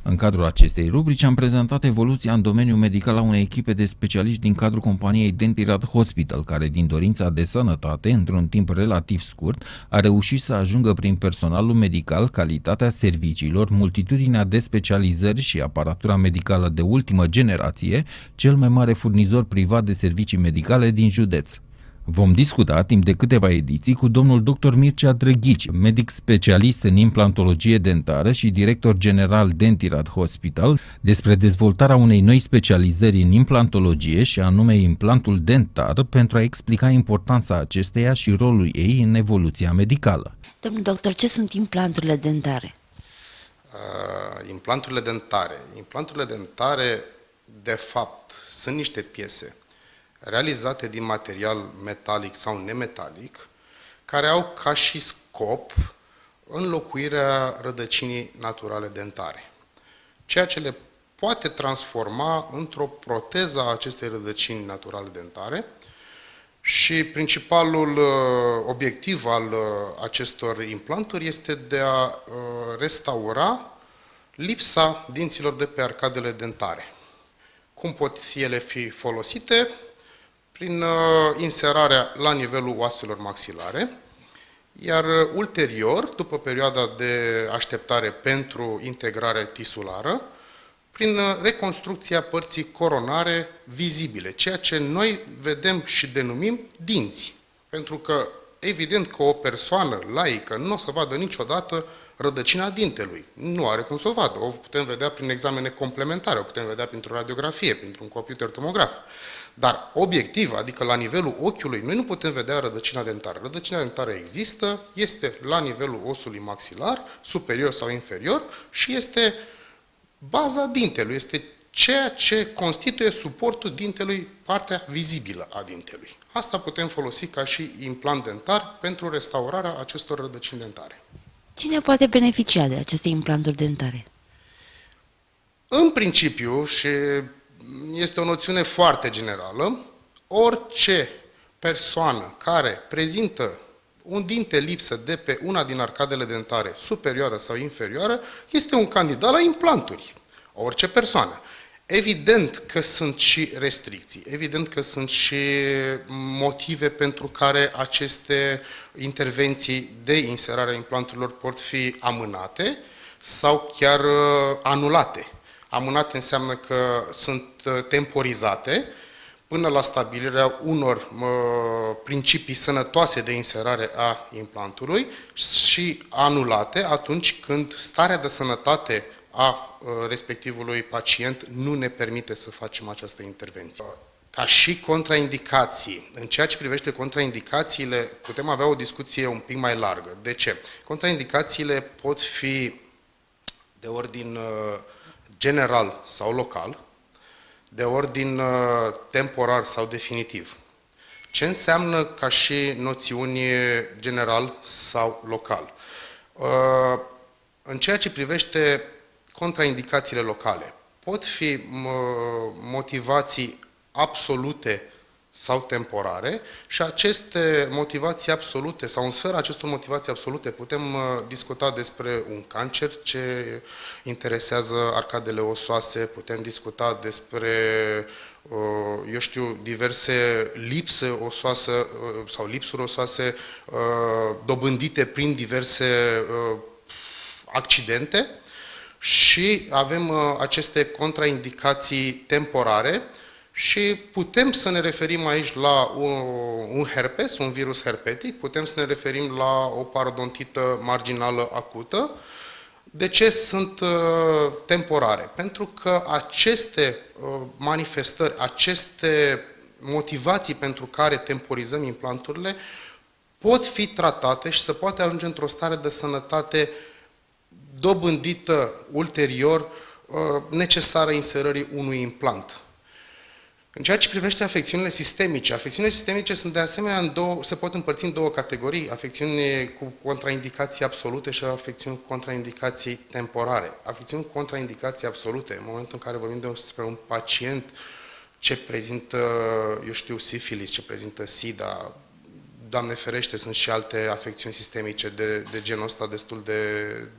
În cadrul acestei rubrici am prezentat evoluția în domeniul medical a unei echipe de specialiști din cadrul companiei Dentirad Hospital, care din dorința de sănătate, într-un timp relativ scurt, a reușit să ajungă prin personalul medical, calitatea serviciilor, multitudinea de specializări și aparatura medicală de ultimă generație, cel mai mare furnizor privat de servicii medicale din județ. Vom discuta timp de câteva ediții cu domnul dr. Mircea Drăghici, medic specialist în implantologie dentară și director general Dentirad Hospital, despre dezvoltarea unei noi specializări în implantologie și anume implantul dentar, pentru a explica importanța acesteia și rolul ei în evoluția medicală. Domnul doctor, ce sunt implanturile dentare? Implanturile dentare, de fapt, sunt niște piese realizate din material metalic sau nemetalic, care au ca și scop înlocuirea rădăcinii naturale dentare, ceea ce le poate transforma într-o proteză a acestei rădăcini naturale dentare. Și principalul obiectiv al acestor implanturi este de a restaura lipsa dinților de pe arcadele dentare. Cum pot ele fi folosite? Prin inserarea la nivelul oaselor maxilare, iar ulterior, după perioada de așteptare pentru integrare tisulară, prin reconstrucția părții coronare vizibile, ceea ce noi vedem și denumim dinți. Pentru că, evident că o persoană laică nu o să vadă niciodată rădăcina dintelui. Nu are cum să o vadă. O putem vedea prin examene complementare, o putem vedea printr-o radiografie, printr-un computer tomograf. Dar obiectiv, adică la nivelul ochiului, noi nu putem vedea rădăcina dentară. Rădăcina dentară există, este la nivelul osului maxilar, superior sau inferior, și este baza dintelui, este ceea ce constituie suportul dintelui, partea vizibilă a dintelui. Asta putem folosi ca și implant dentar pentru restaurarea acestor rădăcini dentare. Cine poate beneficia de aceste implanturi dentare? În principiu, și este o noțiune foarte generală, orice persoană care prezintă un dinte lipsă de pe una din arcadele dentare, superioară sau inferioară, este un candidat la implanturi. Orice persoană. Evident că sunt și restricții, evident că sunt și motive pentru care aceste intervenții de inserare a implanturilor pot fi amânate sau chiar anulate. Amânate înseamnă că sunt temporizate până la stabilirea unor principii sănătoase de inserare a implantului și anulate atunci când starea de sănătate a respectivului pacient nu ne permite să facem această intervenție. Ca și contraindicații, în ceea ce privește contraindicațiile, putem avea o discuție un pic mai largă. De ce? Contraindicațiile pot fi de ordin general sau local, de ordin temporar sau definitiv. Ce înseamnă ca și noțiuni general sau local? În ceea ce privește contraindicațiile locale, pot fi motivații absolute sau temporare și aceste motivații absolute sau în sfera acestor motivații absolute putem discuta despre un cancer ce interesează arcadele osoase, putem discuta despre, eu știu, diverse lipse osoase sau lipsuri osoase dobândite prin diverse accidente și avem aceste contraindicații temporare. Și putem să ne referim aici la un herpes, un virus herpetic, putem să ne referim la o parodontită marginală acută. De ce sunt temporare? Pentru că aceste manifestări, aceste motivații pentru care temporizăm implanturile pot fi tratate și se poate ajunge într-o stare de sănătate dobândită ulterior necesară inserării unui implant. În ceea ce privește afecțiunile sistemice sunt de asemenea se pot împărți în două categorii, afecțiuni cu contraindicații absolute și afecțiuni cu contraindicații temporare. Afecțiuni cu contraindicații absolute, în momentul în care vorbim despre un pacient ce prezintă, eu știu, sifilis, ce prezintă SIDA, Doamne ferește, sunt și alte afecțiuni sistemice de genul ăsta destul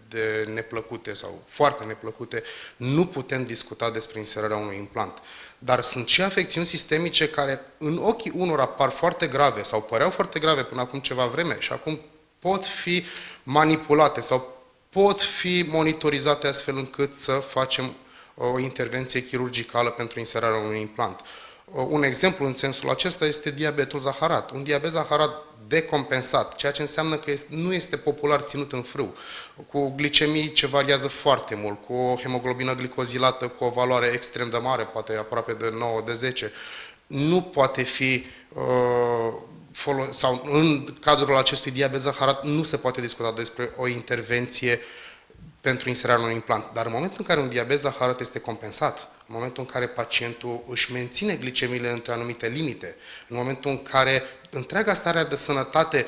de neplăcute sau foarte neplăcute, nu putem discuta despre inserarea unui implant. Dar sunt și afecțiuni sistemice care în ochii unora par foarte grave sau păreau foarte grave până acum ceva vreme și acum pot fi manipulate sau pot fi monitorizate astfel încât să facem o intervenție chirurgicală pentru inserarea unui implant. Un exemplu în sensul acesta este diabetul zaharat. Un diabet zaharat decompensat, ceea ce înseamnă că nu este popular ținut în frâu, cu glicemii ce variază foarte mult, cu o hemoglobină glicozilată cu o valoare extrem de mare, poate aproape de 9, de 10, nu poate fi sau în cadrul acestui diabet zaharat nu se poate discuta despre o intervenție pentru inserarea unui implant. Dar în momentul în care un diabet zaharat este compensat, în momentul în care pacientul își menține glicemiile între anumite limite, în momentul în care întreaga stare de sănătate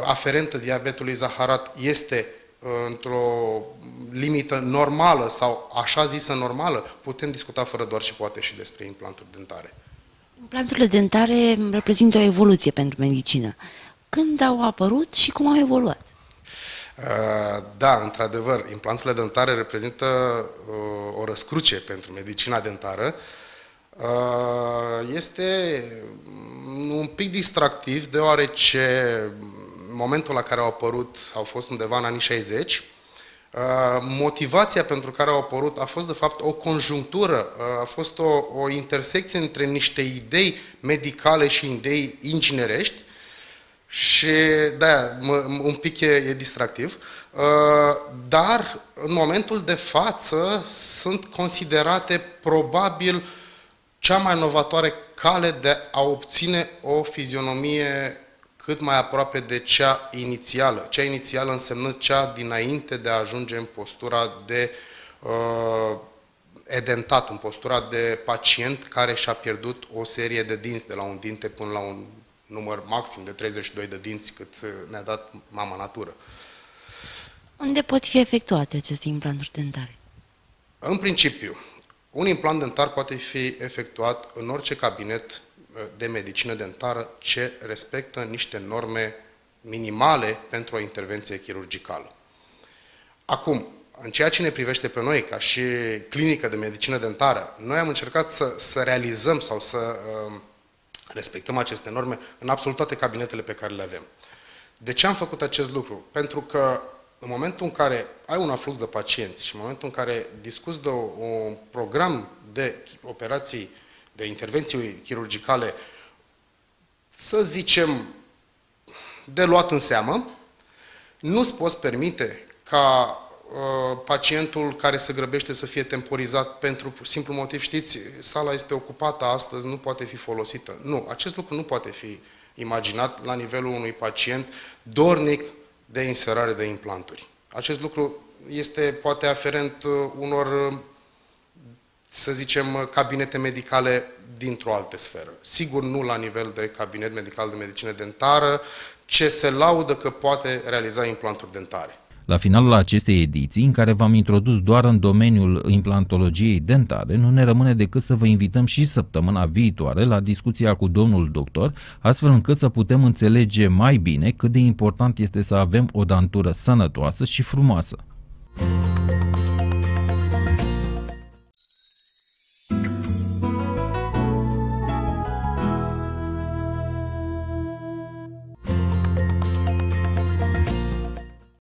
aferentă diabetului zaharat este într-o limită normală sau așa zisă normală, putem discuta fără doar și poate și despre implanturi dentare. Implanturile dentare reprezintă o evoluție pentru medicină. Când au apărut și cum au evoluat? Da, într-adevăr, implanturile dentare reprezintă o răscruce pentru medicina dentară. Este un pic distractiv, deoarece momentul la care au apărut au fost undeva în anii 60. Motivația pentru care au apărut a fost de fapt o conjunctură, a fost o intersecție între niște idei medicale și idei inginerești și de-aia un pic e distractiv, dar în momentul de față sunt considerate probabil cea mai inovatoare cale de a obține o fizionomie cât mai aproape de cea inițială. Cea inițială însemnând cea dinainte de a ajunge în postura de edentat, în postura de pacient care și-a pierdut o serie de dinți, de la un dinte până la un număr maxim de 32 de dinți cât ne-a dat mama natură. Unde pot fi efectuate aceste implanturi dentare? În principiu, un implant dentar poate fi efectuat în orice cabinet de medicină dentară ce respectă niște norme minimale pentru o intervenție chirurgicală. Acum, în ceea ce ne privește pe noi, ca și clinică de medicină dentară, noi am încercat să realizăm sau să respectăm aceste norme în absolut toate cabinetele pe care le avem. De ce am făcut acest lucru? Pentru că în momentul în care ai un aflux de pacienți și în momentul în care discuți de un program de operații, de intervenții chirurgicale, să zicem, de luat în seamă, nu-ți poți permite ca pacientul care se grăbește să fie temporizat pentru simplu motiv, știți, sala este ocupată astăzi, nu poate fi folosită. Nu, acest lucru nu poate fi imaginat la nivelul unui pacient dornic de inserare de implanturi. Acest lucru este poate aferent unor, să zicem, cabinete medicale dintr-o altă sferă. Sigur, nu la nivel de cabinet medical de medicină dentară, ce se laudă că poate realiza implanturi dentare. La finalul acestei ediții, în care v-am introdus doar în domeniul implantologiei dentare, nu ne rămâne decât să vă invităm și săptămâna viitoare la discuția cu domnul doctor, astfel încât să putem înțelege mai bine cât de important este să avem o dantură sănătoasă și frumoasă.